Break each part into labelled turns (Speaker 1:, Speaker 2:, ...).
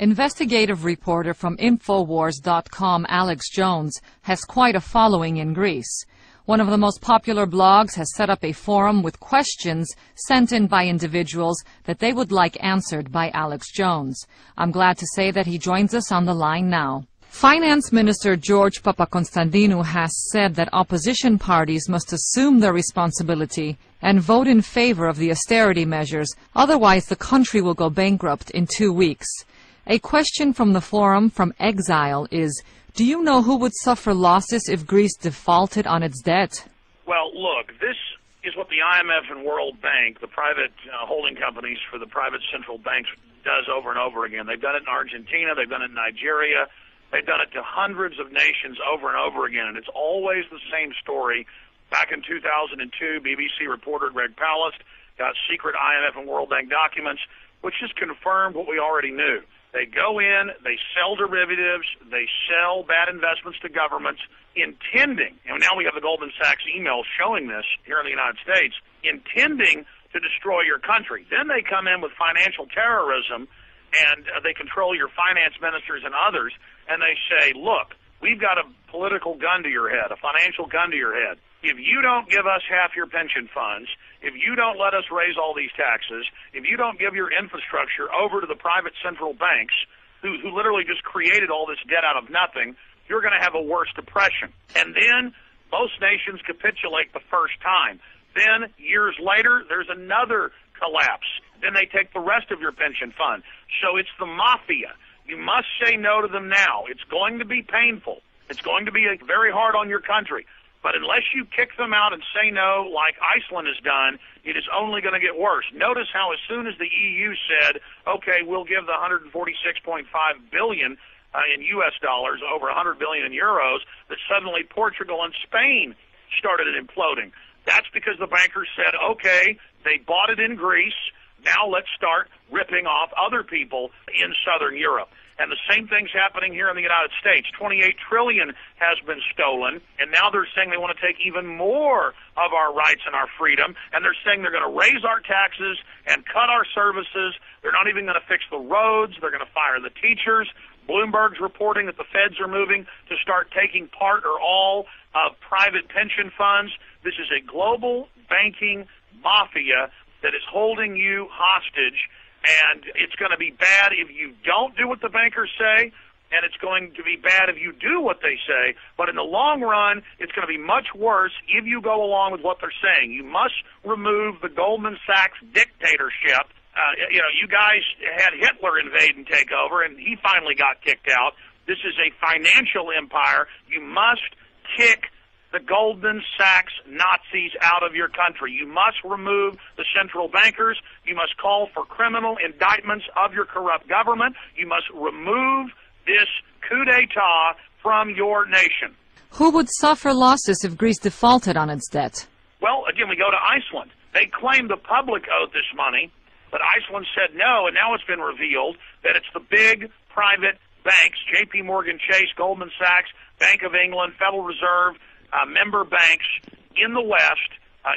Speaker 1: Investigative reporter from Infowars.com Alex Jones has quite a following in Greece. One of the most popular blogs has set up a forum with questions sent in by individuals that they would like answered by Alex Jones. I'm glad to say that he joins us on the line now. Finance Minister George Papakonstantinou has said that opposition parties must assume their responsibility and vote in favor of the austerity measures, otherwise the country will go bankrupt in 2 weeks. A question from the forum from Exile is, do you know who would suffer losses if Greece defaulted on its debt?
Speaker 2: Well, look, this is what the IMF and World Bank, the private holding companies for the private central banks, does over and over again. They've done it in Argentina, they've done it in Nigeria, they've done it to hundreds of nations over and over again, and it's always the same story. Back in 2002, BBC reporter Greg Palast got secret IMF and World Bank documents, which just confirmed what we already knew. They go in, they sell derivatives, they sell bad investments to governments, intending, and now we have the Goldman Sachs emails showing this here in the United States, intending to destroy your country. Then they come in with financial terrorism, and they control your finance ministers and others, and they say, look, we've got a political gun to your head, a financial gun to your head. If you don't give us half your pension funds, if you don't let us raise all these taxes, if you don't give your infrastructure over to the private central banks, who literally just created all this debt out of nothing, you're going to have a worse depression. And then most nations capitulate the first time. Then, years later, there's another collapse. Then they take the rest of your pension fund. So it's the mafia. You must say no to them now. It's going to be painful. It's going to be very hard on your country. But unless you kick them out and say no, like Iceland has done, it is only going to get worse. Notice how as soon as the EU said, okay, we'll give the 146.5 billion in U.S. dollars, over 100 billion in euros, that suddenly Portugal and Spain started imploding. That's because the bankers said, okay, they bought it in Greece, now let's start ripping off other people in southern Europe. And the same thing's happening here in the United States. $28 trillion has been stolen, and now they're saying they want to take even more of our rights and our freedom, and they're saying they're going to raise our taxes and cut our services. They're not even going to fix the roads. They're going to fire the teachers. Bloomberg's reporting that the feds are moving to start taking part or all of private pension funds. This is a global banking mafia that is holding you hostage. And it's going to be bad if you don't do what the bankers say, and it's going to be bad if you do what they say. But in the long run, it's going to be much worse if you go along with what they're saying. You must remove the Goldman Sachs dictatorship. You guys had Hitler invade and take over, and he finally got kicked out. This is a financial empire. You must kick the Goldman Sachs Nazis out of your country. You must remove the central bankers. You must call for criminal indictments of your corrupt government. You must remove this coup d'etat from your nation.
Speaker 1: Who would suffer losses if Greece defaulted on its debt?
Speaker 2: Well, again, we go to Iceland. They claim the public owed this money, but Iceland said no, and now it's been revealed that it's the big private banks, J.P. Morgan Chase, Goldman Sachs, Bank of England, Federal Reserve, member banks in the West,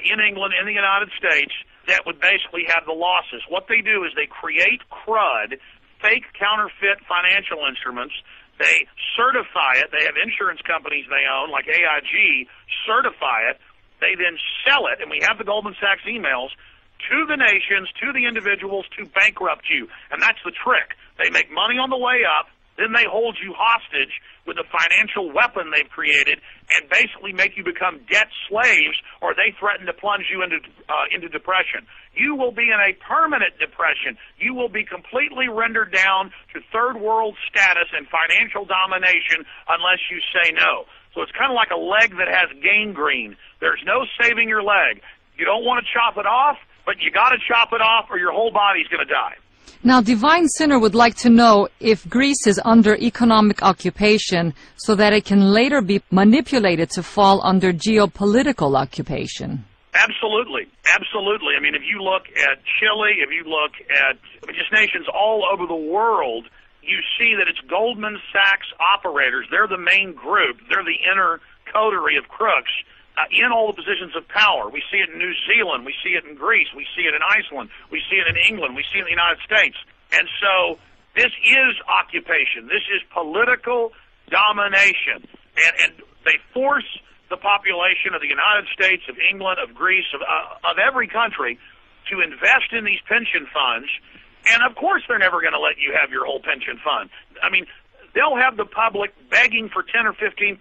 Speaker 2: in England, in the United States, that would basically have the losses. What they do is they create crud, fake counterfeit financial instruments. They certify it. They have insurance companies they own, like AIG, certify it. They then sell it, and we have the Goldman Sachs emails, to the nations, to the individuals, to bankrupt you. And that's the trick. They make money on the way up, then they hold you hostage with a financial weapon they've created and basically make you become debt slaves, or they threaten to plunge you into depression. You will be in a permanent depression. You will be completely rendered down to third world status and financial domination unless you say no. So it's kind of like a leg that has gangrene. There's no saving your leg. You don't want to chop it off, but you got to chop it off or your whole body's going to die.
Speaker 1: Now, Divine Sinner would like to know if Greece is under economic occupation so that it can later be manipulated to fall under geopolitical occupation.
Speaker 2: Absolutely. Absolutely. I mean, if you look at Chile, if you look at just nations all over the world, you see that it's Goldman Sachs operators. They're the main group. They're the inner coterie of crooks in all the positions of power. We see it in New Zealand. We see it in Greece. We see it in Iceland. We see it in England. We see it in the United States. And so This is occupation. This is political domination. And they force the population of the United States, of England, of Greece, of every country to invest in these pension funds. And, of course, they're never going to let you have your whole pension fund. I mean, they'll have the public begging for 10 or 15%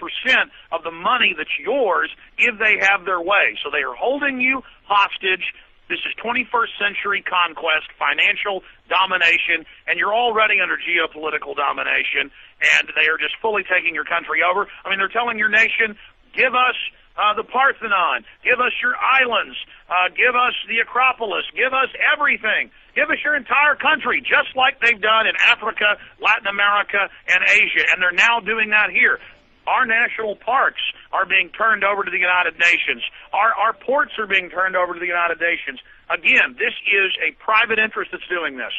Speaker 2: of the money that's yours if they have their way. So they are holding you hostage. This is 21st century conquest, financial domination, and you're already under geopolitical domination, and they are just fully taking your country over. I mean, they're telling your nation, give us the Parthenon, give us your islands, give us the Acropolis, give us everything. Give us your entire country, just like they've done in Africa, Latin America, and Asia, and they're now doing that here. Our national parks are being turned over to the United Nations. Our ports are being turned over to the United Nations. Again, this is a private interest that's doing this.